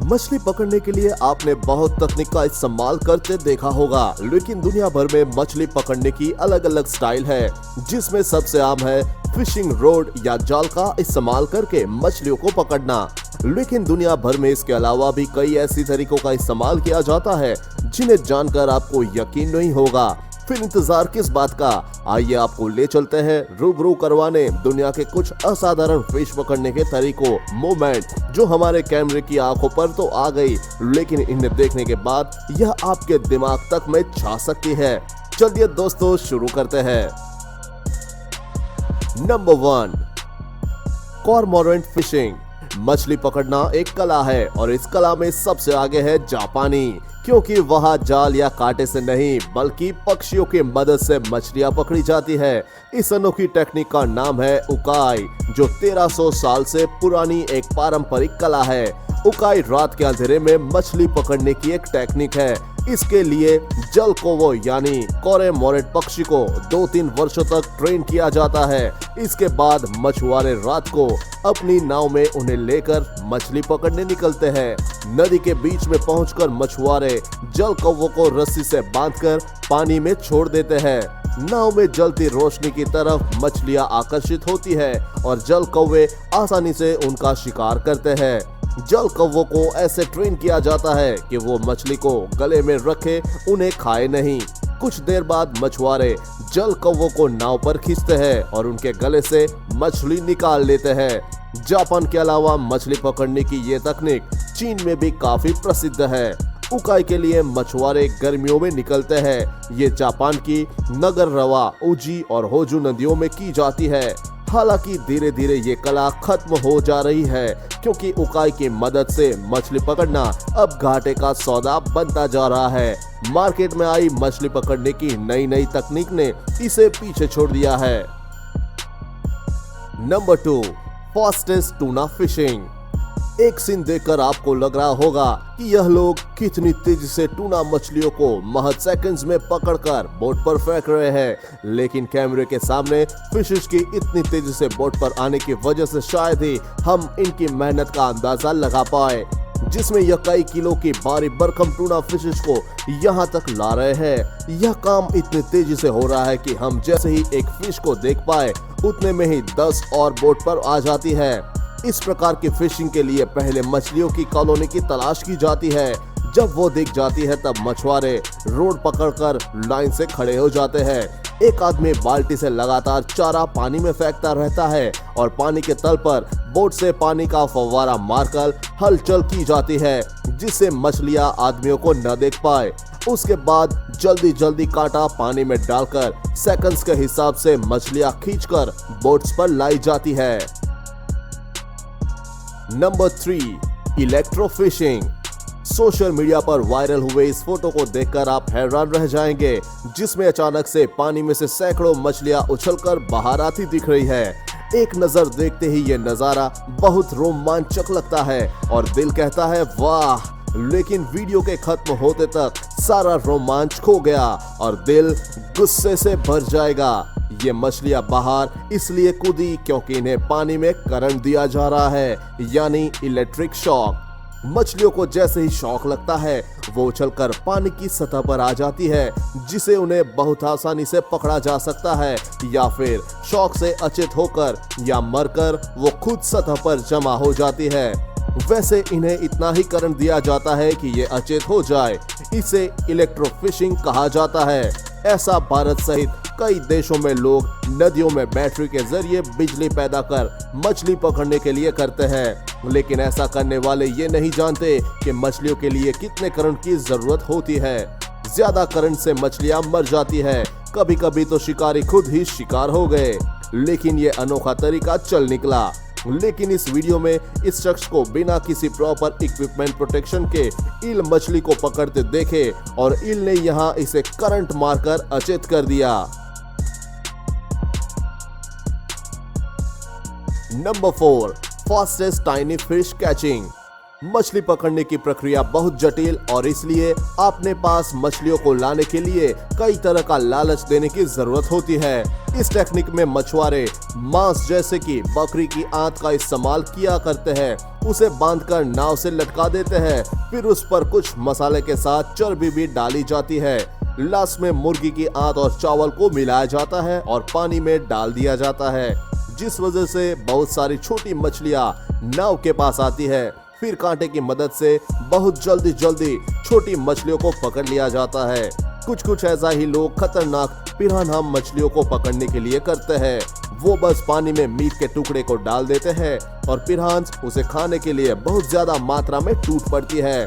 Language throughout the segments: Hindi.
मछली पकड़ने के लिए आपने बहुत तकनीक का इस्तेमाल करते देखा होगा, लेकिन दुनिया भर में मछली पकड़ने की अलग अलग स्टाइल है, जिसमें सबसे आम है फिशिंग रोड या जाल का इस्तेमाल करके मछलियों को पकड़ना। लेकिन दुनिया भर में इसके अलावा भी कई ऐसी तरीकों का इस्तेमाल किया जाता है जिन्हें जानकर आपको यकीन नहीं होगा। फिर इंतजार किस बात का, आइए आपको ले चलते हैं रूबरू करवाने दुनिया के कुछ असाधारण फिश पकड़ने के तरीकों, मोमेंट जो हमारे कैमरे की आंखों पर तो आ गई, लेकिन इन्हें देखने के बाद यह आपके दिमाग तक में छा सकती है। चलिए दोस्तों शुरू करते हैं। Number 1, cormorant fishing. मछली पकड़ना एक कला है और इस कला में सबसे आगे है जापानी, क्योंकि वहाँ जाल या कांटे से नहीं बल्कि पक्षियों की मदद से मछलियाँ पकड़ी जाती है। इस अनोखी टेक्निक का नाम है उकाई, जो 1300 साल से पुरानी एक पारंपरिक कला है। उकाई रात के अंधेरे में मछली पकड़ने की एक टेक्निक है। इसके लिए जल कोवो यानी कॉर्मोरेंट पक्षी को 2-3 वर्षों तक ट्रेन किया जाता है। इसके बाद मछुआरे रात को अपनी नाव में उन्हें लेकर मछली पकड़ने निकलते हैं। नदी के बीच में पहुंचकर मछुआरे जल कौवों को रस्सी से बांधकर पानी में छोड़ देते हैं। नाव में जलती रोशनी की तरफ मछलियां आकर्षित होती है और जल कौवे आसानी से उनका शिकार करते हैं। जल कौवों को ऐसे ट्रेन किया जाता है कि वो मछली को गले में रखे उन्हें खाए नहीं। कुछ देर बाद मछुआरे जल कौवों को नाव पर खींचते हैं और उनके गले से मछली निकाल लेते हैं। जापान के अलावा मछली पकड़ने की ये तकनीक चीन में भी काफी प्रसिद्ध है। उकाई के लिए मछुआरे गर्मियों में निकलते हैं। ये जापान की नगर रवा, उजी और होजू नदियों में की जाती है। हालांकि धीरे धीरे ये कला खत्म हो जा रही है, क्योंकि उकाई की मदद से मछली पकड़ना अब घाटे का सौदा बनता जा रहा है। मार्केट में आई मछली पकड़ने की नई नई तकनीक ने इसे पीछे छोड़ दिया है। Number 2, fastest tuna fishing. एक सीन देखकर आपको लग रहा होगा कि यह लोग कितनी तेजी से टूना मछलियों को महज सेकंड्स में पकड़कर बोट पर फेंक रहे हैं, लेकिन कैमरे के सामने फिशेस की इतनी तेजी से बोट पर आने की वजह से शायद ही हम इनकी मेहनत का अंदाजा लगा पाए, जिसमें यह कई किलो की भारी भरकम टूना फिशेस को यहाँ तक ला रहे हैं। यह काम इतनी तेजी से हो रहा है कि हम जैसे ही एक फिश को देख पाए उतने में ही 10 और बोट पर आ जाती है। इस प्रकार की फिशिंग के लिए पहले मछलियों की कॉलोनी की तलाश की जाती है। जब वो दिख जाती है तब मछुआरे रोड पकड़कर लाइन से खड़े हो जाते हैं। एक आदमी बाल्टी से लगातार चारा पानी में फेंकता रहता है और पानी के तल पर बोट से पानी का फव्वारा मारकर हलचल की जाती है, जिससे मछलियां आदमियों को न देख पाए। उसके बाद जल्दी जल्दी कांटा पानी में डालकर सेकंड्स के हिसाब से मछलियां खींचकर बोट्स पर लाई जाती है। Number 3, electrofishing. सोशल मीडिया पर वायरल हुए इस फोटो को देखकर आप हैरान रह जाएंगे, जिसमें अचानक से पानी में से सैकड़ों मछलियां उछलकर बाहर आती दिख रही है। एक नजर देखते ही ये नजारा बहुत रोमांचक लगता है और दिल कहता है वाह, लेकिन वीडियो के खत्म होते तक सारा रोमांच खो गया और दिल गुस्से से भर जाएगा। ये मछलियां बाहर इसलिए कूदी क्योंकि इन्हें पानी में करंट दिया जा रहा है, यानी इलेक्ट्रिक शॉक। मछलियों को जैसे ही शॉक लगता है वो उछलकर पानी की सतह पर आ जाती है, जिसे उन्हें बहुत आसानी से पकड़ा जा सकता है, या फिर शॉक से अचेत होकर या मरकर वो खुद सतह पर जमा हो जाती है। वैसे इन्हें इतना ही करंट दिया जाता है कि ये अचेत हो जाए। इसे इलेक्ट्रोफिशिंग कहा जाता है। ऐसा भारत सहित कई देशों में लोग नदियों में बैटरी के जरिए बिजली पैदा कर मछली पकड़ने के लिए करते हैं, लेकिन ऐसा करने वाले ये नहीं जानते कि मछलियों के लिए कितने करंट की जरूरत होती है। ज्यादा करंट से मछलियां मर जाती है। कभी कभी तो शिकारी खुद ही शिकार हो गए, लेकिन ये अनोखा तरीका चल निकला। लेकिन इस वीडियो में इस शख्स को बिना किसी प्रॉपर इक्विपमेंट प्रोटेक्शन के ईल मछली को पकड़ते देखे और ईल ने यहाँ इसे करंट मारकर अचेत कर दिया। Number 4, fastest tiny fish catching. मछली पकड़ने की प्रक्रिया बहुत जटिल और इसलिए अपने पास मछलियों को लाने के लिए कई तरह का लालच देने की जरूरत होती है। इस टेक्निक में मछुआरे मांस जैसे कि बकरी की आंत का इस्तेमाल किया करते हैं। उसे बांधकर नाव से लटका देते हैं। फिर उस पर कुछ मसाले के साथ चर्बी भी डाली जाती है। लास्ट में मुर्गी की आंत और चावल को मिलाया जाता है और पानी में डाल दिया जाता है, जिस वजह से बहुत सारी छोटी मछलियां नाव के पास आती है। फिर कांटे की मदद से बहुत जल्दी छोटी मछलियों को पकड़ लिया जाता है। कुछ ऐसा ही लोग खतरनाक पिरान्हा मछलियों को पकड़ने के लिए करते हैं। वो बस पानी में मीट के टुकड़े को डाल देते हैं और पिरान्स उसे खाने के लिए बहुत ज्यादा मात्रा में टूट पड़ती है।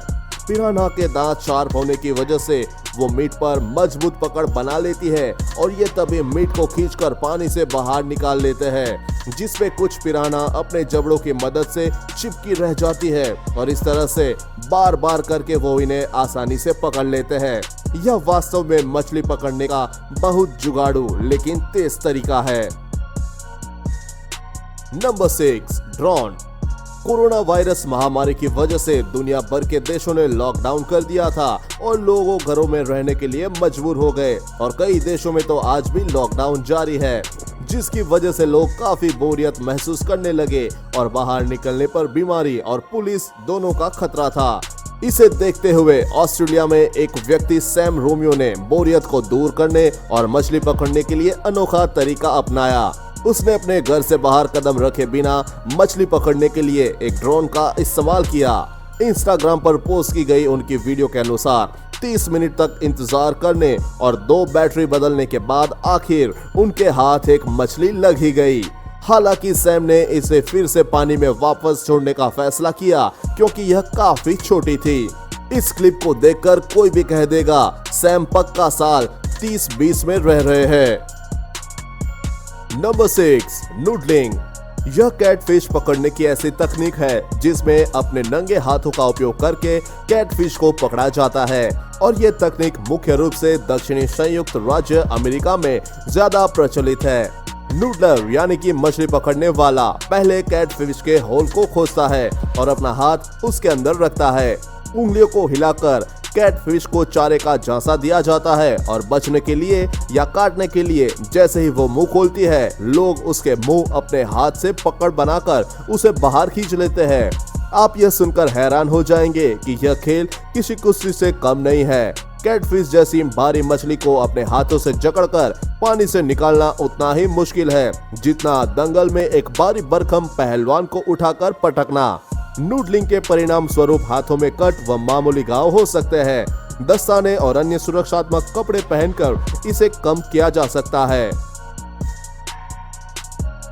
पिरान्हा के दांत शार्प होने की वजह से वो मीट पर मजबूत पकड़ बना लेती है और ये तभी मीट को खींचकर पानी से बाहर निकाल लेते हैं, जिसपे कुछ पिरान्हा अपने जबड़ों की मदद से चिपकी रह जाती है और इस तरह से बार करके वो इन्हें आसानी से पकड़ लेते हैं। यह वास्तव में मछली पकड़ने का बहुत जुगाड़ू लेकिन तेज तरीका है। Number 6, drone. कोरोना वायरस महामारी की वजह से दुनिया भर के देशों ने लॉकडाउन कर दिया था और लोगों घरों में रहने के लिए मजबूर हो गए और कई देशों में तो आज भी लॉकडाउन जारी है, जिसकी वजह से लोग काफी बोरियत महसूस करने लगे और बाहर निकलने पर बीमारी और पुलिस दोनों का खतरा था। इसे देखते हुए ऑस्ट्रेलिया में एक व्यक्ति सैम रोमियो ने बोरियत को दूर करने और मछली पकड़ने के लिए अनोखा तरीका अपनाया। उसने अपने घर से बाहर कदम रखे बिना मछली पकड़ने के लिए एक ड्रोन का इस्तेमाल किया। इंस्टाग्राम पर पोस्ट की गई उनकी वीडियो के अनुसार 30 मिनट तक इंतजार करने और 2 बैटरी बदलने के बाद आखिर उनके हाथ एक मछली लग ही गई। हालांकि सैम ने इसे फिर से पानी में वापस छोड़ने का फैसला किया क्योंकि यह काफी छोटी थी। इस क्लिप को देखकर कोई भी कह देगा सैम पक्का साल 30-20 में रह रहे हैं। Number 6, noodling. यह कैटफिश पकड़ने की ऐसी तकनीक है जिसमें अपने नंगे हाथों का उपयोग करके कैटफिश को पकड़ा जाता है और यह तकनीक मुख्य रूप से दक्षिणी संयुक्त राज्य अमेरिका में ज्यादा प्रचलित है। नूडलर यानी कि मछली पकड़ने वाला पहले कैटफिश के होल को खोदता है और अपना हाथ उसके अंदर रखता है। उंगलियों को हिलाकर कैटफिश को चारे का झांसा दिया जाता है और बचने के लिए या काटने के लिए जैसे ही वो मुंह खोलती है, लोग उसके मुंह अपने हाथ से पकड़ बनाकर उसे बाहर खींच लेते हैं। आप यह सुनकर हैरान हो जाएंगे कि यह खेल किसी कुश्ती से कम नहीं है। कैटफिश जैसी भारी मछली को अपने हाथों से जकड़कर पानी से निकालना उतना ही मुश्किल है जितना दंगल में एक भारी भरकम पहलवान को उठाकर पटकना। नूडलिंग के परिणाम स्वरूप हाथों में कट व मामूली घाव हो सकते हैं। दस्ताने और अन्य सुरक्षात्मक कपड़े पहनकर इसे कम किया जा सकता है।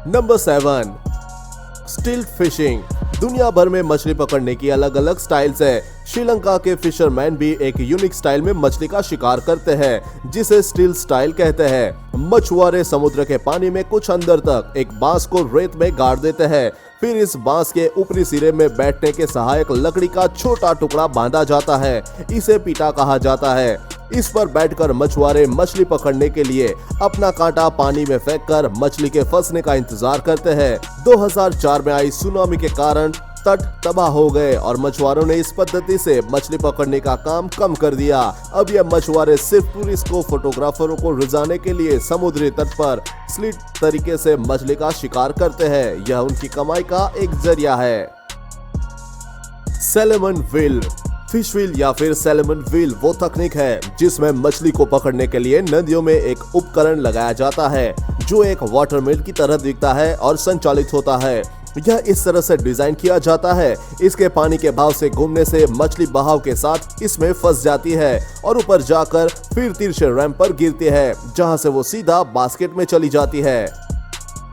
Number 7, still fishing. दुनिया भर में मछली पकड़ने की अलग अलग स्टाइल्स है। श्रीलंका के फिशरमैन भी एक यूनिक स्टाइल में मछली का शिकार करते हैं जिसे स्टिल स्टाइल कहते हैं। मछुआरे समुद्र के पानी में कुछ अंदर तक एक बांस को रेत में गाड़ देते हैं। फिर इस बांस के ऊपरी सिरे में बैठने के सहायक लकड़ी का छोटा टुकड़ा बांधा जाता है। इसे पीटा कहा जाता है। इस पर बैठकर मछुआरे मछली पकड़ने के लिए अपना कांटा पानी में फेंककर मछली के फंसने का इंतजार करते हैं। 2004 में आई सुनामी के कारण तट तबाह हो गए और मछुआरों ने इस पद्धति से मछली पकड़ने का काम कम कर दिया। अब यह मछुआरे सिर्फ टूरिस्ट को फोटोग्राफरों को रिझाने के लिए समुद्री तट पर स्लिट तरीके से मछली का शिकार करते हैं। यह उनकी कमाई का एक जरिया है। Salmon wheel. फिश व्हील या फिर सैल्मन व्हील वो तकनीक है जिसमें मछली को पकड़ने के लिए नदियों में एक उपकरण लगाया जाता है जो एक वाटर मिल की तरह दिखता है और संचालित होता है। यह इस तरह से डिजाइन किया जाता है, इसके पानी के बहाव से घूमने से मछली बहाव के साथ इसमें फंस जाती है और ऊपर जाकर फिर तिरछे रैंप पर गिरती है जहां से वो सीधा बास्केट में चली जाती है।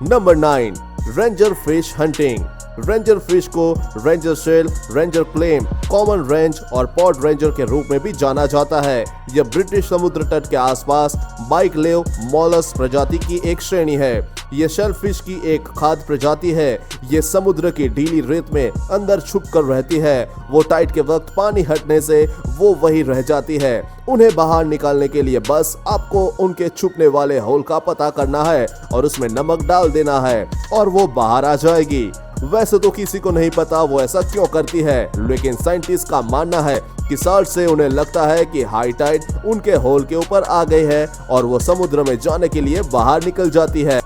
Number 9, ranger fish hunting. Ranger fish को ranger shell, ranger clam, common range और पॉड रेंजर के रूप में भी जाना जाता है। यह ब्रिटिश समुद्र तट के आसपास बाइकलेव मॉलस्क प्रजाति की एक श्रेणी है। यह शेलफिश की एक खाद्य प्रजाति है। ये समुद्र की ढीली रेत में अंदर छुप कर रहती है। वो टाइड के वक्त पानी हटने से वो वही रह जाती है। उन्हें बाहर निकालने के लिए बस आपको उनके छुपने वाले होल का पता करना है और उसमें नमक डाल देना है और वो बाहर आ जाएगी। वैसे तो किसी को नहीं पता वो ऐसा क्यों करती है, लेकिन साइंटिस्ट का मानना है कि साल्ट से उन्हें लगता है कि हाई टाइड उनके होल के ऊपर आ गई है और वो समुद्र में जाने के लिए बाहर निकल जाती है।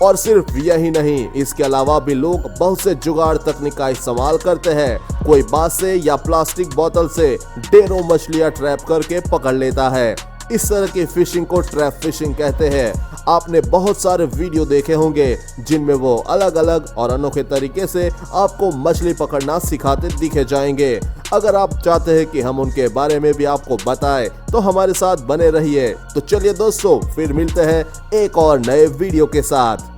और सिर्फ यही नहीं, इसके अलावा भी लोग बहुत से जुगाड़ तकनीक का इस्तेमाल करते हैं। कोई बांस से या प्लास्टिक बोतल से ढेरों मछलियां ट्रैप करके पकड़ लेता है। इस तरह की फिशिंग को ट्रैप फिशिंग कहते हैं। आपने बहुत सारे वीडियो देखे होंगे जिनमें वो अलग अलग और अनोखे तरीके से आपको मछली पकड़ना सिखाते दिखे जाएंगे। अगर आप चाहते हैं कि हम उनके बारे में भी आपको बताएं तो हमारे साथ बने रहिए। तो चलिए दोस्तों, फिर मिलते हैं एक और नए वीडियो के साथ।